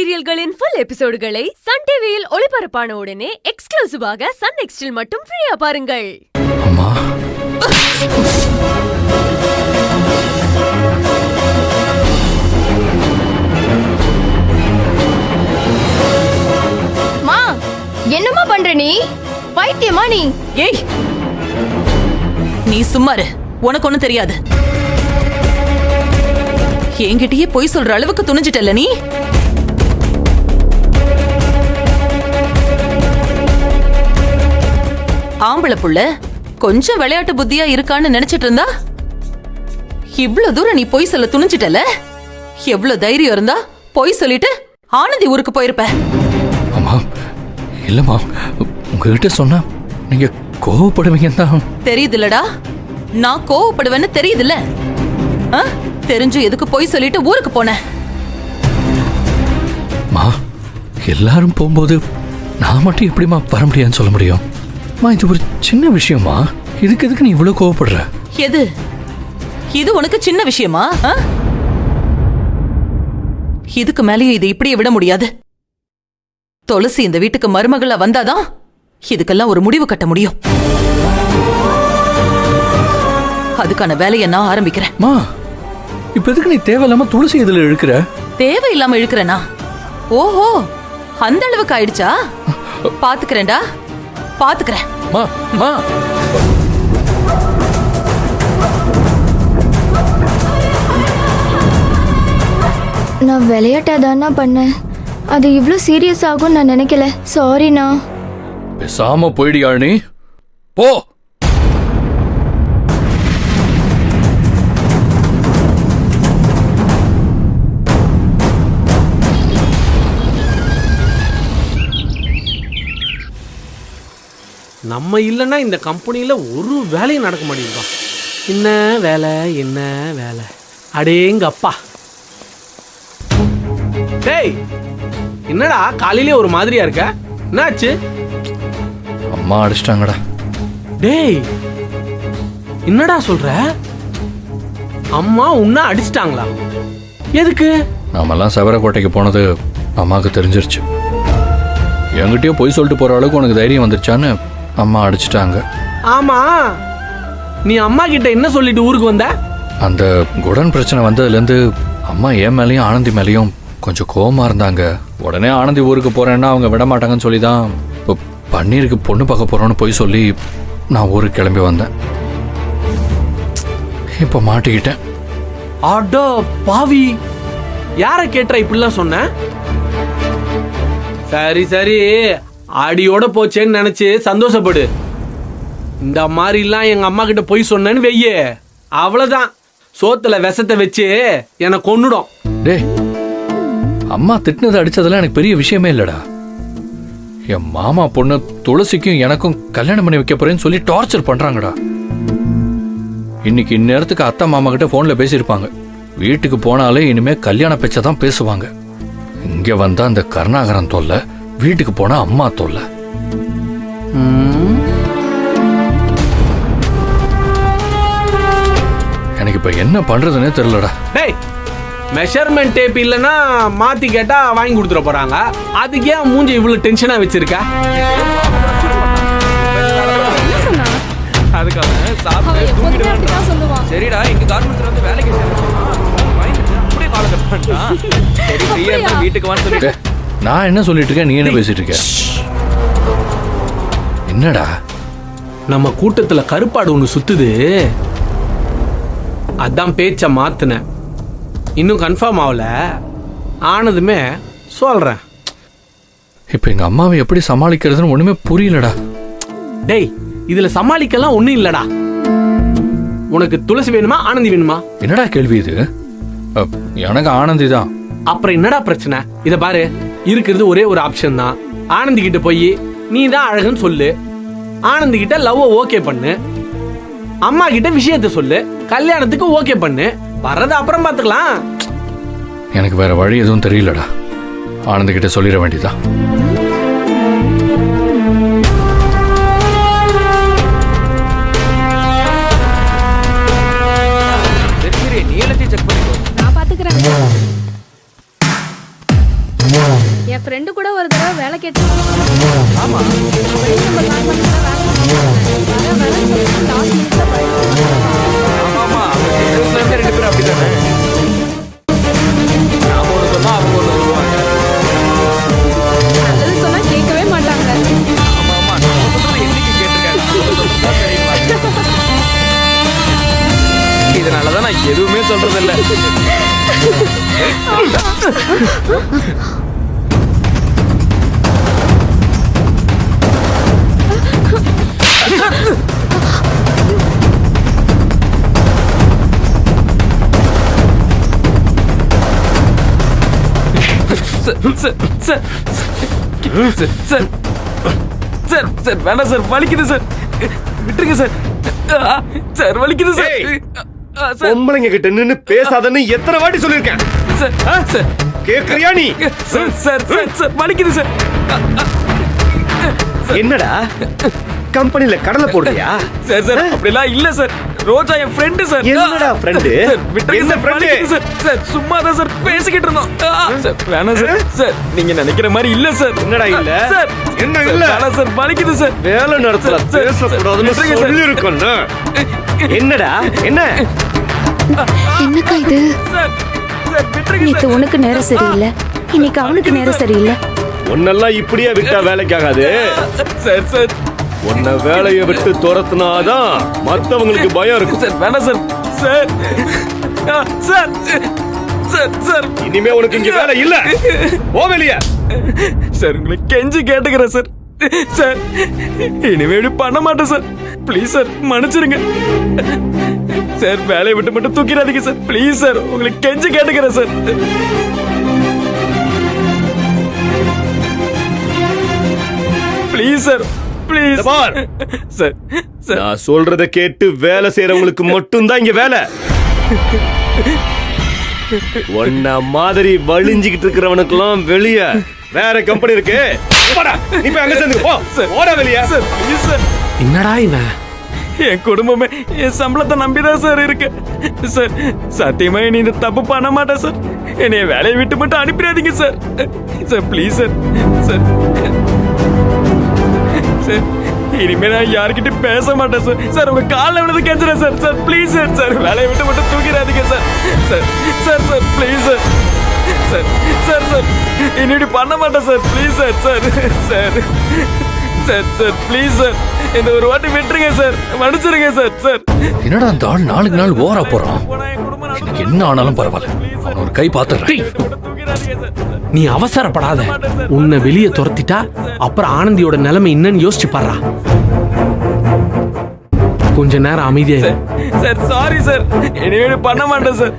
சீரியல்களின் full எபிசோடுகளை Sun டிவியில் ஒளிபரப்பான உடனே எக்ஸ்க்ளூசிவாக சன் நெக்ஸ்டில் மட்டும் ஃப்ரீயா பாருங்கள். அம்மா மா என்னம்மா பண்ற நீ? பைத்தியமா நீ? ஏய் நீ சும்மாரு, உனக்கு ஒண்ணும் தெரியாது. என்கிட்டயே பொய் சொல்ற அளவுக்கு துணிஞ்சிட்டல்ல நீ. ஆம்பளை புள்ள கொஞ்சம் விளையாட்டு புத்தியா இருக்கான்னு நினைச்சிட்டு இருந்தா இவ்வளவு தூரம் நீ பொய் சொல்ல துணிஞ்சிட்டல. எவ்வளவு தைரியம் இருந்தா பொய் சொல்லிட்டு ஆனந்தி ஊருக்கு போயிருப்ப. அம்மா இல்லம்மா, உங்ககிட்ட சொன்னா நீங்க கோவப்படுவீங்க தான். தெரியுதுல்லடா, நான் கோவப்படுவேன்னு தெரியுதுல்ல. தெரிஞ்சு எதுக்கு பொய் சொல்லிட்டு ஊருக்கு போன? மா எல்லாரும் போகும்போது நான் மட்டும் எப்படிமா வர முடியாதுன்னு சொல்ல முடியும்? மா இது ஒரு சின்ன விஷயமா, இதுக்கு எதுக்கு நீ இவ்வளவு கோவப்படுற? எது இது உனக்கு சின்ன விஷயமா? இதுக்கு மேலேயும் இதை இப்படியே விட முடியாது. துளசி இந்த வீட்டுக்கு மருமகளா வந்தாதான் இதுக்கெல்லாம் ஒரு முடிவு கட்ட முடியும். அதுக்கான வேலையை நான் ஆரம்பிக்கிறேன். மா இப்ப எதுக்கு நீ தேவையில்லாம துளசி இதுல இழுக்கிற? தேவையில்லாம இழுக்கிறேனா? ஓஹோ, அந்த அளவுக்கு ஆயிடுச்சா? பாத்துக்கிறேன்டா, பாத்துக்கிறேன். மா மா நான் விளையாட்டாதானா பண்ணேன். அது இவ்ளோ சீரியஸ் ஆகும் நான் நினைக்கல. சாரிண்ணா. பேசாம போயிடியா நீ? போ. நம்ம இல்லைன்னா இந்த கம்பெனியில் ஒரு வேலையும் நடக்க மாட்டேங்குதா? என்ன வேலை என்ன வேலை, அடேங்கப்பா. டேய் என்னடா காலையிலே ஒரு மாதிரியா இருக்க, என்னாச்சு? அம்மா அடிச்சிட்டாங்கடா. டேய் என்னடா சொல்ற? அம்மா உன்னை அடிச்சிட்டாங்களா? எதுக்கு? நாமெல்லாம் சவரக்கோட்டைக்கு போனது அம்மாவுக்கு தெரிஞ்சிருச்சு. என்கிட்டயோ பொய் சொல்லிட்டு போற அளவுக்கு உனக்கு தைரியம் வந்துருச்சான்னு அம்மா அடிச்சிட்டாங்க. ஆமா, நீ அம்மா கிட்ட என்ன சொல்லிட்டு ஊருக்கு வந்த? அந்த குடன் பிரச்சனை வந்ததுலேருந்து அம்மா என் மேலேயும் ஆனந்தி மேலேயும் கொஞ்சம் கோவமா இருந்தாங்க. உடனே ஆனந்தி ஊருக்கு போறேன்னா அவங்க விட மாட்டாங்கன்னு சொல்லி தான் இப்போ பன்னீருக்கு பொண்ணு பார்க்க போறோன்னு போய் சொல்லி நான் ஊருக்கு கிளம்பி வந்தேன். இப்போ மாட்டிக்கிட்டேன். ஆடோ பாவி, யார கேட்டுற இப்படிலாம் சொன்ன? சரி சரி, ஆடியோட போச்சேன்னு நினைச்சு சந்தோஷப்படு. இந்த மாதிரிலாம் எங்க அம்மா கிட்ட போய் சொன்னேன்னு வெய்யே, அவ்வளவுதான், சோத்துல விஷத்தை வச்சு என்னை கொன்னுடும். டேய், அம்மா திட்டினது அடிச்சதெல்லாம் எனக்கு பெரிய விஷயமே இல்லடா. என் மாமா பொண்ணு துளசிக்கும் எனக்கும் கல்யாணம் பண்ணி வைக்க போறேன்னு சொல்லி டார்ச்சர் பண்றாங்கடா. இன்னைக்கு இந்நேரத்துக்கு அத்தை மாமா கிட்ட போன்ல பேசியிருப்பாங்க. வீட்டுக்கு போனாலே இனிமே கல்யாண பேச்சை தான் பேசுவாங்க. இங்க வந்தா அந்த கருணாகரன் தொல்லை, வீட்டுக்கு போனா அம்மா தொல்லை. எனக்கு இப்ப என்ன பண்றதுன்னே தெரியலடா. டேய், மெஷர்மெண்ட் டேப் இல்லைன்னா மாத்தி கேட்டா வாங்கி கொடுத்துட போறாங்க. அதுக்கு ஏன் மூஞ்சி இவ்வளவு டென்ஷனா வச்சிருக்க? சரிடா, இங்க கார்மெண்ட்ஸ்ல வந்து வேலைக்கு அப்படியே கால கட் பண்ணிட்டான். சரி ஃப்ரீயா இருந்தா வீட்டுக்கு வான்னு சொல்லிட்டு நான் என்ன சொல்லிட்டு இருக்கேன், நீ என்ன பேசிட்டு இருக்க? என்னடா? நம்ம கூட்டத்துல கருப்பாடு ஒண்ணு சுத்துது, அதான் பேச்ச மாத்துனேன். இன்னும் கன்ஃபார்ம் ஆகல, ஆனதுமே சொல்றேன். இப்ப எங்க அம்மாவை எப்படி சமாளிக்கிறதுன்னு ஒண்ணுமே புரியலடா. டேய், இதுல சமாளிக்கலாம் ஒண்ணும் இல்லடா. உனக்கு துளசி வேணுமா ஆனந்தி வேணுமா? என்னடா கேள்வி இது? எனக்கு ஆனந்தி தான். அப்புறம் என்னடா பிரச்சனை? இத பாரு, இருக்கிறது ஒரே ஒரு ஆப்ஷன் தான். ஆனந்தி கிட்ட போய் நீ தான் அழகுன்னு சொல்லு, ஆனந்தி கிட்ட லவ் ஓகே பண்ணு, அம்மா கிட்ட விஷயத்த சொல்லு, கல்யாணத்துக்கு ஓகே பண்ணு, வர்றத அப்புறம் பாத்துக்கலாம். எனக்கு வேற வழி எதுவும் தெரியலடா. ஆனந்தி கிட்ட சொல்லிட வேண்டியதான். சரி நீ எல்லாத்தையும் செக் பண்ணிக்கோ, நான் பாத்துக்கிறேன். என் ஃப்ரெண்டு கூட ஒரு தடவை வேலை கேட்டு ஆமா ஆமா ஆமா 2 பேரும் அப்படிதானே. நாம ஒண்ணு சொன்னா அவங்க ஒண்ணு சொல்லுவாங்க. நல்லது சொன்னா கேட்கவே மாட்டாங்க. ஆமா ஆமா நம்ம சொல்றது என்னைக்கு கேட்டிருக்காங்க. இதனாலதான் நான் எதுவுமே சொல்றது இல்ல. சார் வேண்டாம் சார் வலிக்குது சார் விட்டுருங்க சார் சார் வலிக்குது சார் பொம்பளைங்க கிட்ட நின்னு பேசாதன்னு எத்தனை வாட்டி சொல்லிருக்கேன் சார் கேக்குறியா நீ சார் சார் சார் வலிக்குது சார் என்னடா கம்பெனில கடலை போடுறியா சார் சார் அப்படிலாம் இல்ல சார் ரோஜா என் ஃப்ரெண்டு சார் என்னடா ஃப்ரெண்டு சார் விட்டுருங்க என்ன சார் ஃப்ரெண்டு வலிக்குது சார் சார் சும்மா தான் சார் பேசிக்கிட்டு இருந்தோம் சார் வேணாம் சார் சார் நீங்க நினைக்கிற மாதிரி இல்ல சார் என்னடா இல்ல? சார் என்ன இல்ல? வேணாம் சார் வலிக்குது சார் வேலை நடத்தல சார், பேசக்கூடாதுன்னு விட்டுருங்க சார். சொல்லி இருக்கோம்ல என்னடா என்ன என்னக்கா இது? சார் சார் விட்டுருங்க நேத்து சார் உனக்கு நேரம் சரியில்லை, இன்னைக்கு அவனுக்கு நேரம் சரியில்லை. உன்னெல்லாம் இப்படியே விட்டா வேலைக்காகாது சார் சார் உன்னை வேலையை விட்டு துரத்துனாதான் மத்தவங்களுக்கு பயம் இருக்கும் சார் வேணாம் sir sir sir sir sir இனிமே உனக்கு இங்க வேலை இல்ல போ வெளிய சார் உங்களை கெஞ்சி கேட்டுக்கிறேன் சார் சார் இனிமே இப்படி பண்ண மாட்டேன் சார் ப்ளீஸ் சார் மன்னிச்சிருங்க சார் வேலையை விட்டு மட்டும் தூக்கிடாதீங்க சார் ப்ளீஸ் சார் உங்களுக்கு கெஞ்சி கேட்டுக்கிறேன் சார் ப்ளீஸ் சார் ப்ளீஸ் பார். சார் சார் நான் சொல்றத கேட்டு வேலை செய்யறவங்களுக்கு மட்டும்தான் இங்க வேலை உன்ன மாதிரி வழிஞ்சுக்கிட்டு இருக்கிறவனுக்கெல்லாம் வெளிய வேற கம்பெனி இருக்கு போடா, நீ போய் அங்க சேர்ந்து போ ஓட வெளிய சார் ப்ளீஸ் சார் என்னடா இவன் என் குடும்பமே என் சம்பளத்தை நம்பிதான் சார் இருக்கு சார் சத்தியமா இனி இந்த தப்பு பண்ண மாட்டேன் சார் என்னைய வேலையை விட்டு மட்டும் அனுப்பிடாதீங்க sir sir please sir sir sir இனிமே நான் யார்கிட்டயும் பேச மாட்டேன் சார் சார் உங்க காலில் விழுந்து கெஞ்சுறேன் sir sir please sir sir வேலையை விட்டு மட்டும் தூக்கிடாதீங்க sir sir sir sir please sir sir sir sir இனி இப்படி பண்ண மாட்டேன் sir please sir sir sir sir sir please sir இந்த ஒரு வாட்டி விட்டுருங்க சார் மன்னிச்சிருங்க சார் சார் என்னடா அந்த ஆள் நாளுக்கு நாள் ஓவரா போறான். எனக்கு என்ன ஆனாலும் பரவாயில்ல, அவன் ஒரு கை பாத்துறேன். நீ அவசரப்படாத உன்னை வெளியே துரத்திட்டா அப்புறம் ஆனந்தியோட நிலைமை என்னன்னு யோசிச்சு பாடுறா கொஞ்ச நேரம் அமைதியா இரு. சார் சாரி சார் இனிமே பண்ண மாட்டேன் சார்